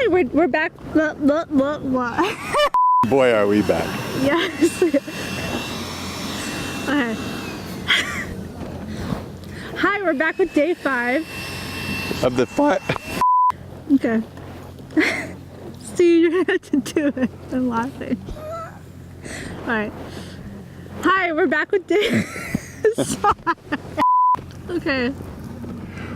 Hi, we're back. What? Boy, are we back. Yes. Okay. Hi, we're back with day 5. Of the 5. Okay. See, you're gonna have to do it. I'm laughing. Alright. Hi, we're back with day 5. Okay.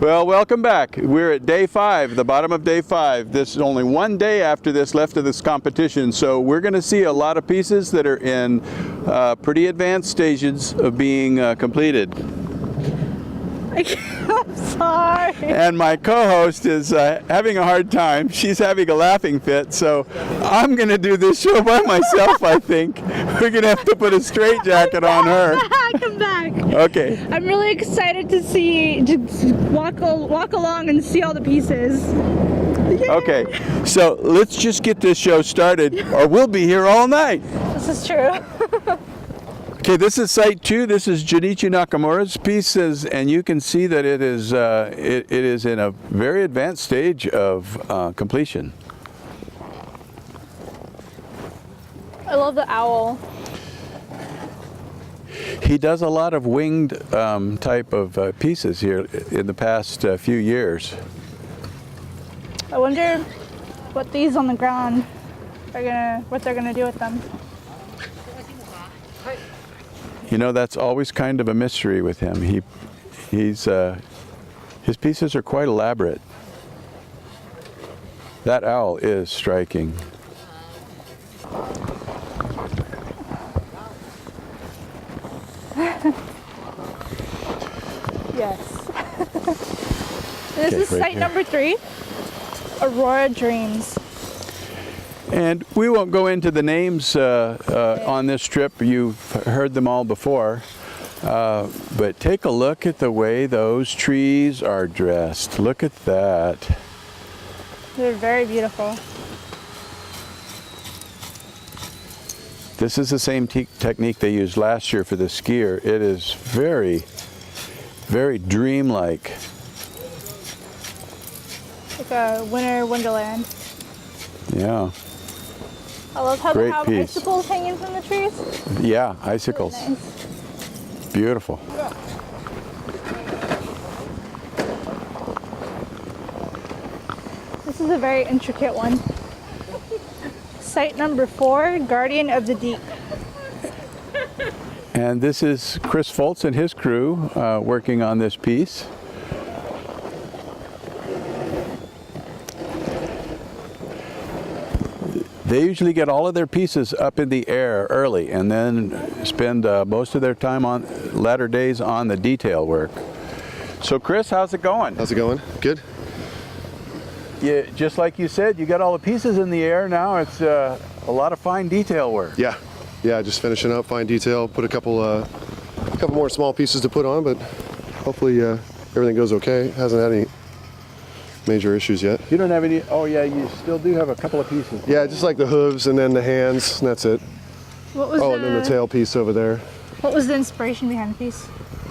Well, welcome back. We're at day 5, the bottom of day 5. This is only one day after this left of this competition, so we're going to see a lot of pieces that are in pretty advanced stages of being completed. I'm sorry. And my co-host is having a hard time. She's having a laughing fit, so I'm going to do this show by myself, I think. We're going to have to put a straitjacket on her. Come back. Okay. I'm really excited to see, to walk along and see all the pieces. Yay. Okay, so let's just get this show started, or we'll be here all night. This is true. Okay, this is Site 2. This is Junichi Nakamura's pieces, and you can see that it is it is in a very advanced stage of completion. I love the owl. He does a lot of winged type of pieces here in the past few years. I wonder what these on the ground what they're gonna do with them. You know, that's always kind of a mystery with him. His pieces are quite elaborate. That owl is striking. Yes. This Okay, is right site here. number 3, Aurora Dreams. And we won't go into the names on this trip. You've heard them all before. But take a look at the way those trees are dressed. Look at that. They're very beautiful. This is the same technique they used last year for the skier. It is very, very dreamlike. Like a winter wonderland. Yeah. I love how Great they have piece. icicles hanging from the trees. Yeah, icicles. Nice. Beautiful. This is a very intricate one. Site number 4, Guardian of the Deep. And this is Chris Foltz and his crew working on this piece. They usually get all of their pieces up in the air early and then spend most of their time on latter days on the detail work. So Chris, how's it going? How's it going? Good? Yeah, just like you said, you got all the pieces in the air now. It's a lot of fine detail work. Yeah. Yeah, just finishing up, fine detail. Put a couple more small pieces to put on, but hopefully everything goes okay. Hasn't had any major issues yet. You don't have any, oh yeah, you still do have a couple of pieces. Yeah, just like the hooves and then the hands, and that's it. What was Oh, and then the tail piece over there. What was the inspiration behind the piece?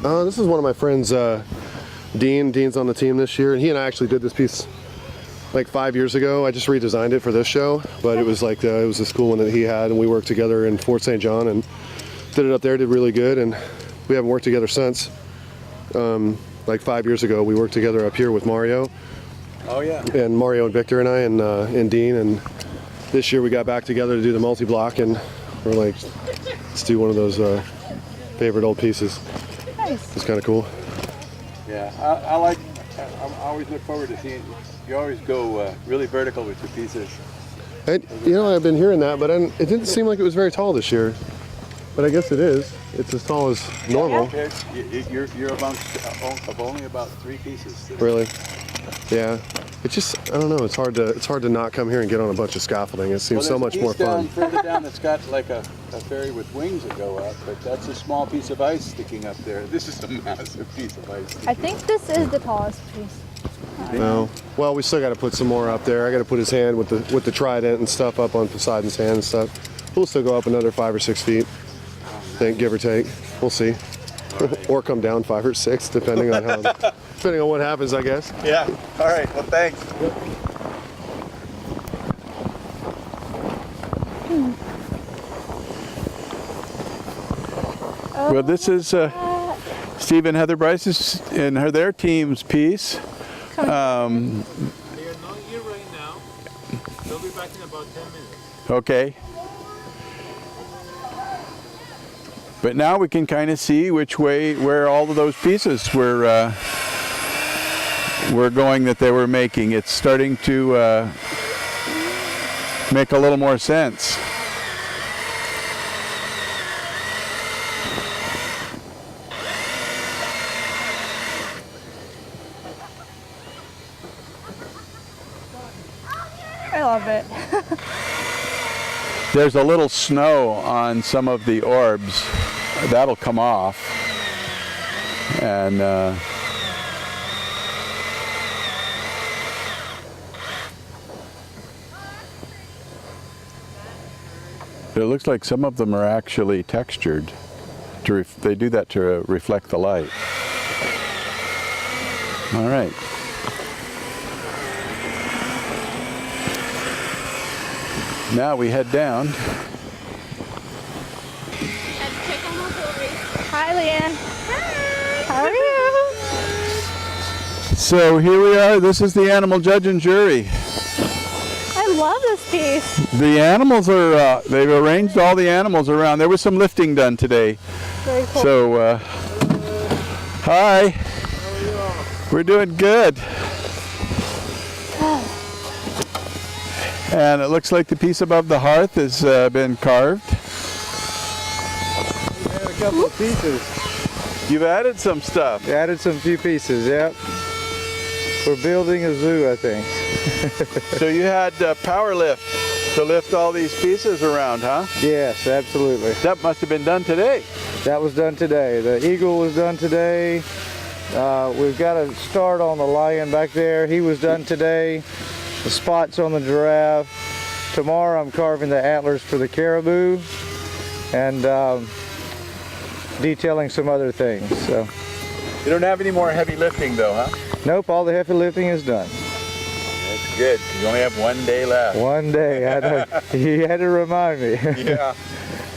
This is one of my friends, Dean. Dean's on the team this year, and he and I actually did this piece like 5 years ago. I just redesigned it for this show, but it was like it was this cool one that he had, and we worked together in Fort St. John and did it up there. Did really good, and we haven't worked together since. Like 5 years ago, we worked together up here with Mario. Oh yeah. And Mario and Victor and I and Dean, and this year we got back together to do the multi-block, and we're like, let's do one of those favorite old pieces. Nice. It's kind of cool. Yeah, I always look forward to seeing, you always go really vertical with your pieces. And, you know, I've been hearing that, but it didn't seem like it was very tall this year. But I guess it is. It's as tall as normal. Okay. You're of only about 3 pieces today. Really? Yeah. It's just, I don't know, it's hard to not come here and get on a bunch of scaffolding. It seems so much more fun. Further down that's got like a ferry with wings that go up, but that's a small piece of ice sticking up there. This is a massive piece of ice. I think this is the tallest piece. No. Well, we still got to put some more up there. I got to put his hand with the trident and stuff up on Poseidon's hand and stuff. We'll still go up another 5 or 6 feet, I think, give or take. We'll see. Or come down 5 or 6, depending on what happens, I guess. Yeah. All right. Well, thanks. Well, this is Steve and Heather Bryce's and their team's piece. They are not here right now. They'll be back in about 10 minutes. Okay. But now we can kind of see where all of those pieces were going that they were making. It's starting to make a little more sense. I love it. There's a little snow on some of the orbs. That'll come off. And it looks like some of them are actually textured. They do that to reflect the light. All right. Now we head down. Hi, Leanne. How are you? So here we are. This is the animal judge and jury. I love this piece. The animals are, they've arranged all the animals around. There was some lifting done today. Very cool. So, hi. We're doing good. And it looks like the piece above the hearth has been carved. We had a couple of pieces. You've added some stuff. Added some few pieces, yep. We're building a zoo, I think. So you had power lift to lift all these pieces around, huh? Yes, absolutely. That must have been done today. That was done today. The eagle was done today. We've got a start on the lion back there. He was done today. The spots on the giraffe. Tomorrow I'm carving the antlers for the caribou and detailing some other things. So. You don't have any more heavy lifting though, huh? Nope, all the heavy lifting is done. That's good. You only have one day left. One day, I know. You had to remind me. Yeah.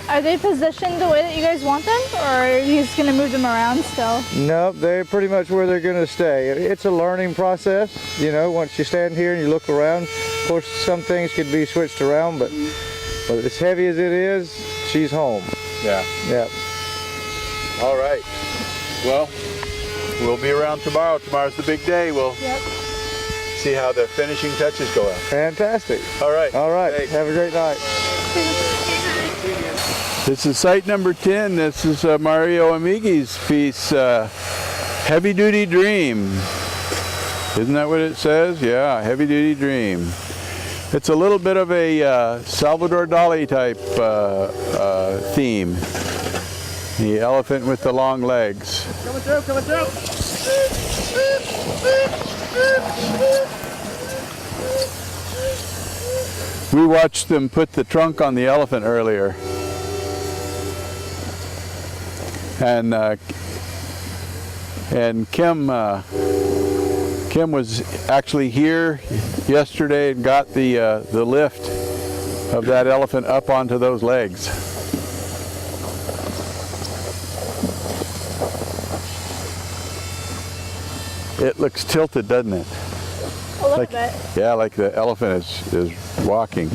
Are they positioned the way that you guys want them, or are you just going to move them around still? Nope, they're pretty much where they're going to stay. It's a learning process, you know, once you stand here and you look around. Of course, some things could be switched around, but as heavy as it is, she's home. Yeah. Yep. All right. Well, we'll be around tomorrow. Tomorrow's the big day. We'll see how the finishing touches go out. Fantastic. All right. All right. Thanks. Have a great night. This is site number 10. This is Mario Amigi's piece, Heavy Duty Dream. Isn't that what it says? Yeah, Heavy Duty Dream. It's a little bit of a Salvador Dali type theme. The elephant with the long legs. Coming through, coming through. We watched them put the trunk on the elephant earlier. And Kim was actually here yesterday and got the lift of that elephant up onto those legs. It looks tilted, doesn't it? A little bit. Yeah, like the elephant is walking.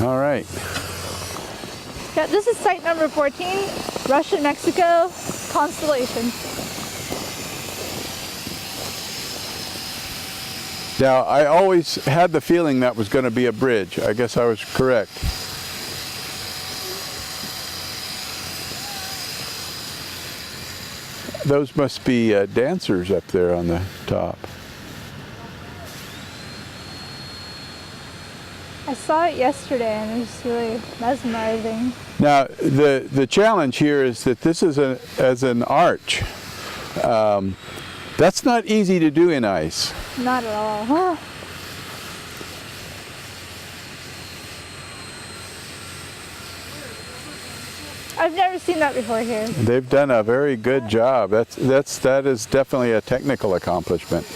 All right. Yeah, this is site number 14, Russia, Mexico, Constellation. Now, I always had the feeling that was going to be a bridge. I guess I was correct. Those must be dancers up there on the top. I saw it yesterday and it was really mesmerizing. Now, the challenge here is that this is as an arch. That's not easy to do in ice. Not at all. I've never seen that before here. They've done a very good job. That is definitely a technical accomplishment.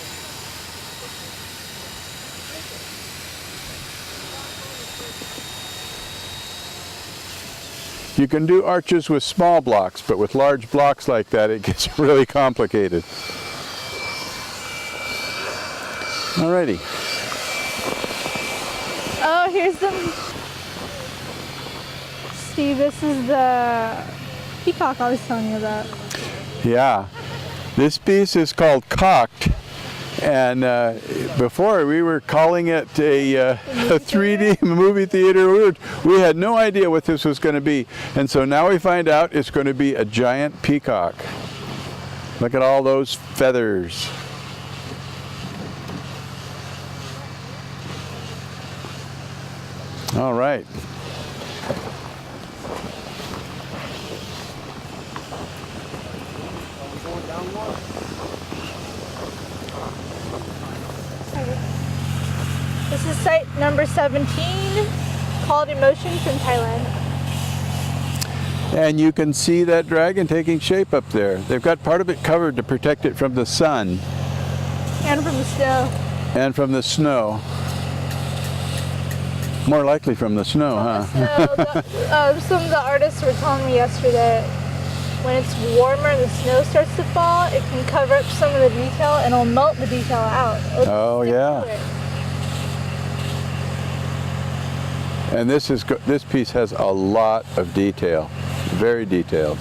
You can do arches with small blocks, but with large blocks like that, it gets really complicated. Alrighty. Oh, here's the... Steve, this is the peacock I was telling you about. Yeah. This piece is called Cocked. And before we were calling it a 3D movie theater. We had no idea what this was going to be. And so now we find out it's going to be a giant peacock. Look at all those feathers. All right. This is site number 17, Quality Motion from Thailand. And you can see that dragon taking shape up there. They've got part of it covered to protect it from the sun. And from the snow. And from the snow. More likely from the snow, huh? So, some of the artists were telling me yesterday, when it's warmer and the snow starts to fall, it can cover up some of the detail and it'll melt the detail out. Oh, yeah. And this piece has a lot of detail, very detailed.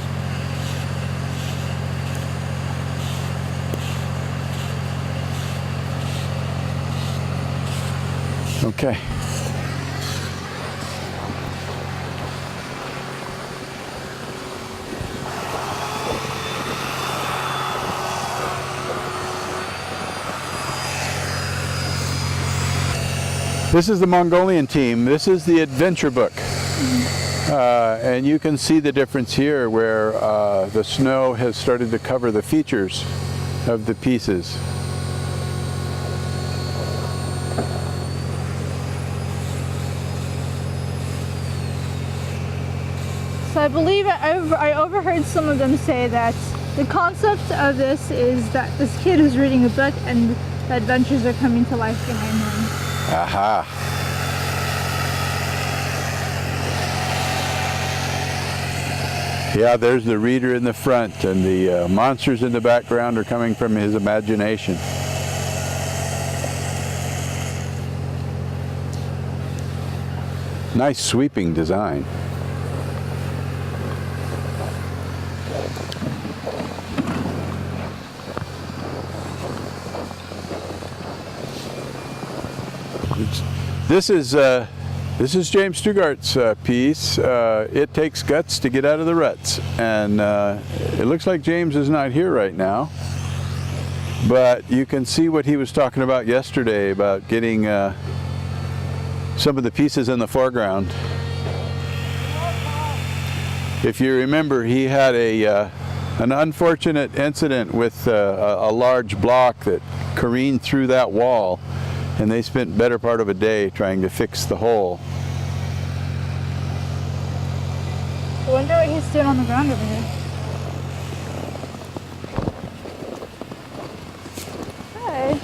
Okay. This is the Mongolian team. This is the adventure book. And you can see the difference here where the snow has started to cover the features of the pieces. So I believe I overheard some of them say that the concept of this is that this kid is reading a book and the adventures are coming to life behind him. Aha. Yeah, there's the reader in the front, and the monsters in the background are coming from his imagination. Nice sweeping design. This is James Stugart's piece. It takes guts to get out of the ruts, and it looks like James is not here right now. But you can see what he was talking about yesterday about getting some of the pieces in the foreground. If you remember, he had an unfortunate incident with a large block that careened through that wall. And they spent better part of a day trying to fix the hole. I wonder what he's doing on the ground over here. Hi.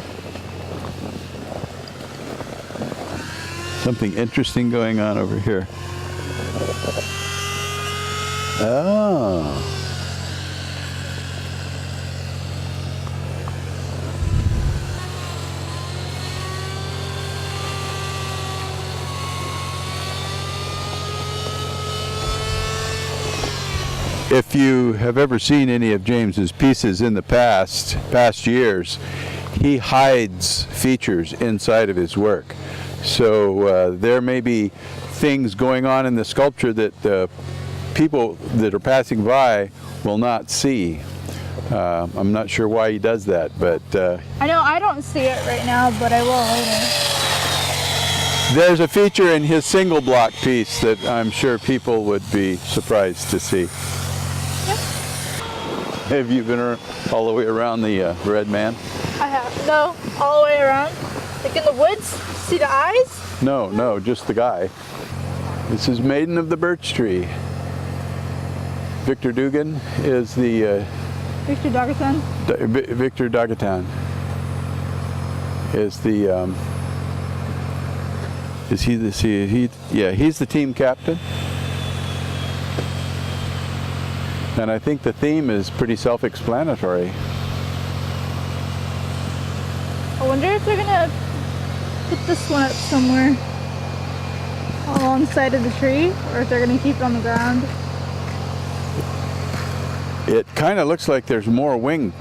Something interesting going on over here. Oh. If you have ever seen any of James's pieces in the past years, he hides features inside of his work. So there may be things going on in the sculpture that people that are passing by will not see. I'm not sure why he does that, but I know I don't see it right now, but I will later. There's a feature in his single block piece that I'm sure people would be surprised to see. Yep. Have you been all the way around the Red Man? I have. No, all the way around. Like in the woods? See the eyes? No, just the guy. This is Maiden of the Birch Tree. Victor Dugan is the... Victor Daguerreotype? Victor Daguerreotype is the... Is he the... yeah, he's the team captain. And I think the theme is pretty self-explanatory. I wonder if they're gonna put this one up somewhere alongside of the tree, or if they're gonna keep it on the ground. It kind of looks like there's more wing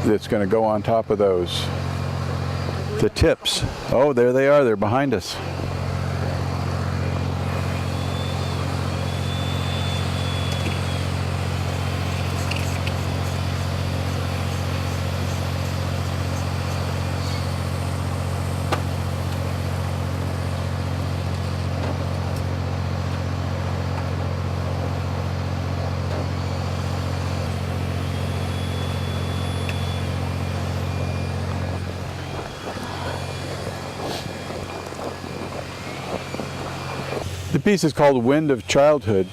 that's going to go on top of those. The tips. Oh, there they are. They're behind us. The piece is called Wind of Childhood.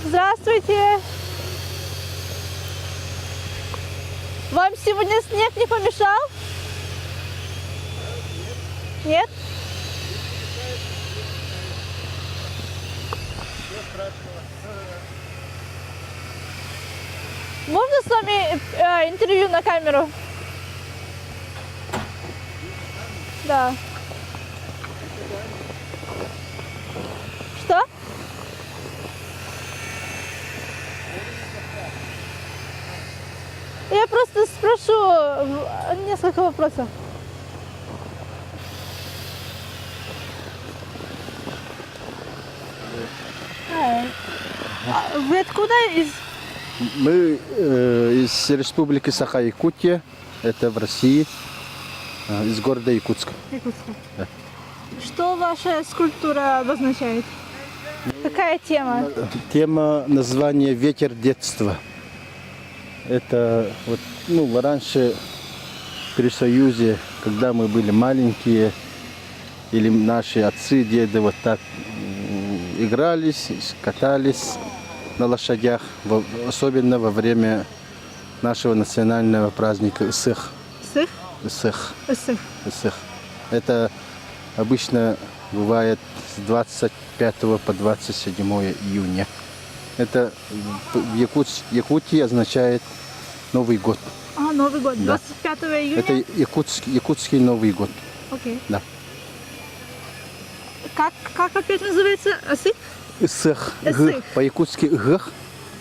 Здравствуйте! Вам сегодня снег не помешал? Нет? Можно с вами интервью на камеру? Да. Что? Я просто спрошу несколько вопросов. Вы откуда из? Мы из республики Саха-Якутия, это в России, из города Якутска. Якутска. Да. Что ваша скульптура обозначает? Какая тема? Тема названия «Ветер детства». Это вот, ну, раньше при Союзе, когда мы были маленькие, или наши отцы, деды вот так игрались, катались на лошадях, особенно во время нашего национального праздника Исых. Сых? Исых. Сых. Исых. Это обычно бывает с 25 по 27 июня. Это в Якутии означает Новый год. А, Новый год. Да. 25 июня? Это якутский Новый год. Окей. Да. Как опять называется? Сых? Исых. Исых. По-якутски гых.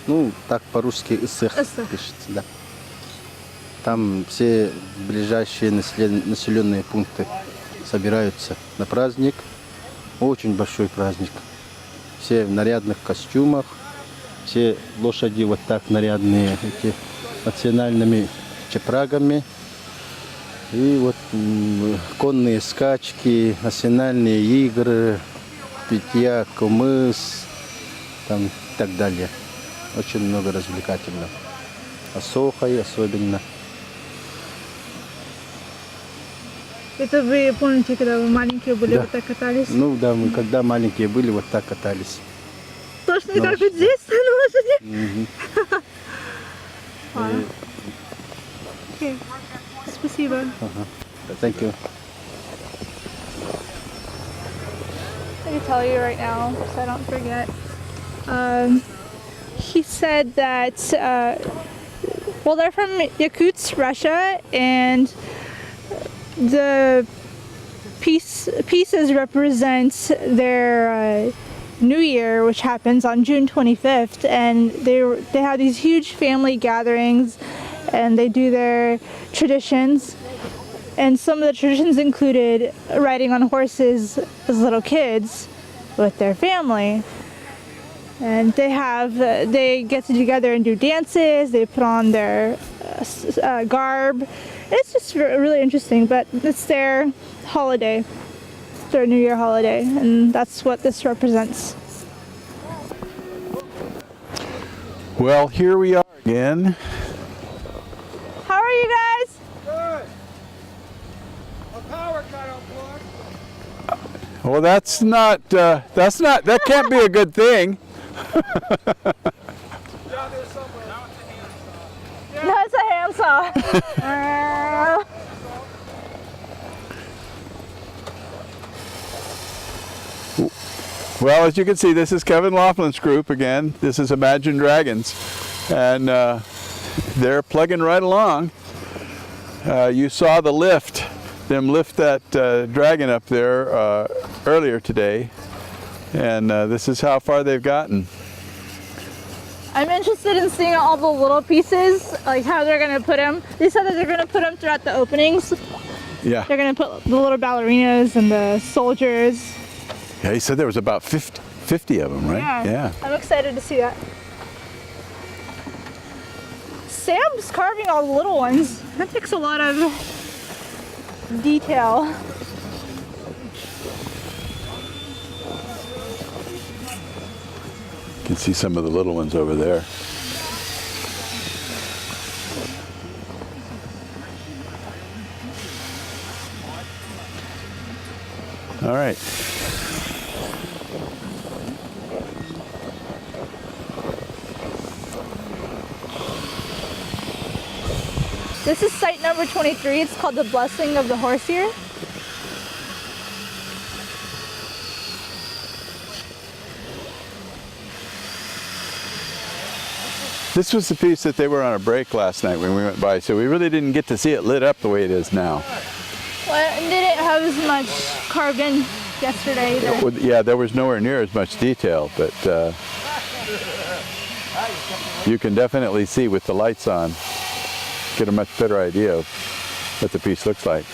Ну, так по-русски Исых Исых. пишется, да. Там все ближайшие населенные пункты собираются на праздник. Очень большой праздник. Все в нарядных костюмах. Все лошади вот так нарядные, эти национальными чепрагами. И вот конные скачки, национальные игры, питья, кумыс, там и так далее. Очень много развлекательного. Осохой особенно. Это вы помните, когда вы маленькие были, Да. вот так катались? Ну да, мы когда маленькие были, вот так катались. Точно на как лошади. вот здесь, на лошади? Мгм. Ладно. Окей. Спасибо. Thank you. I can tell you right now, so I don't forget. He said that, well, they're from Yakutsk, Russia, and the pieces represent their New Year, which happens on June 25th, and they have these huge family gatherings, and they do their traditions. And some of the traditions included riding on horses as little kids with their family. And they get together and do dances, they put on their garb. It's just really interesting, but it's their holiday, it's their New Year holiday, and that's what this represents. Well, here we are again. How are you guys? Good. A power cut unplugged. Well, that can't be a good thing. Down there somewhere. Now it's a handsaw. No, it's a handsaw. Well, as you can see, this is Kevin Laughlin's group again. This is Imagine Dragons, and they're plugging right along. You saw them lift that dragon up there earlier today, and this is how far they've gotten. I'm interested in seeing all the little pieces, like how they're going to put them. They said that they're going to put them throughout the openings. Yeah. They're going to put the little ballerinas and the soldiers. Yeah, he said there was about 50 of them, right? Yeah. I'm excited to see that. Sam's carving all the little ones. That takes a lot of detail. You can see some of the little ones over there. All right. This is site number 23. It's called the Blessing of the Horseear. This was the piece that they were on a break last night when we went by, so we really didn't get to see it lit up the way it is now. Well, it didn't have as much carved in yesterday either. Yeah, there was nowhere near as much detail, but you can definitely see with the lights on, get a much better idea of what the piece looks like.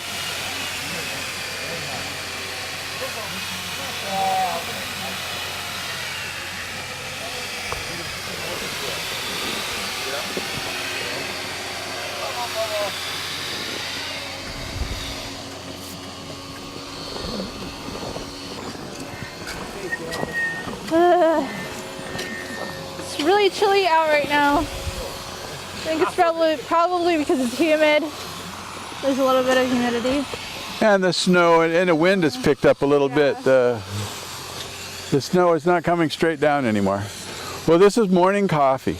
It's really chilly out right now. I think it's probably because it's humid. There's a little bit of humidity. And the snow and the wind has picked up a little bit. The snow is not coming straight down anymore. Well, this is morning coffee.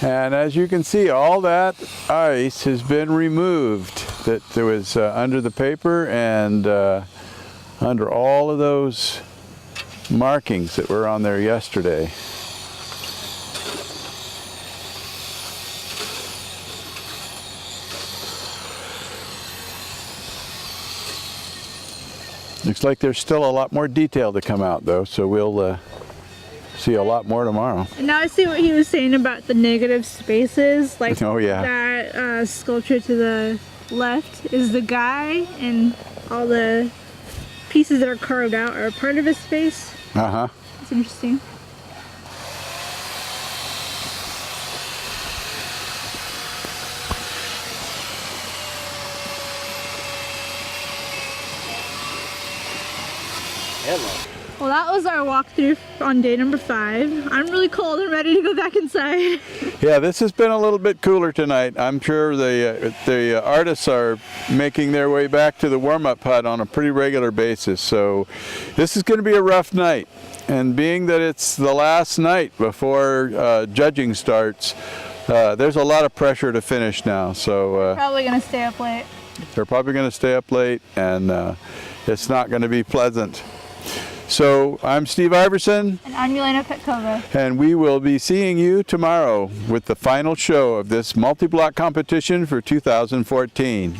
And as you can see, all that ice has been removed that there was under the paper and under all of those markings that were on there yesterday. Looks like there's still a lot more detail to come out though, so we'll see a lot more tomorrow. And now I see what he was saying about the negative spaces. Like Oh, yeah. that sculpture to the left is the guy, and all the pieces that are carved out are part of his face. Uh-huh. It's interesting. Well, that was our walkthrough on day number 5. I'm really cold and ready to go back inside. Yeah, this has been a little bit cooler tonight. I'm sure the artists are making their way back to the warm-up hut on a pretty regular basis. So this is going to be a rough night. And being that it's the last night before judging starts, there's a lot of pressure to finish now. So Probably gonna stay up late. they're probably going to stay up late, and it's not going to be pleasant. So I'm Steve Iverson. And I'm Yelena Petkova. And we will be seeing you tomorrow with the final show of this multi-block competition for 2014.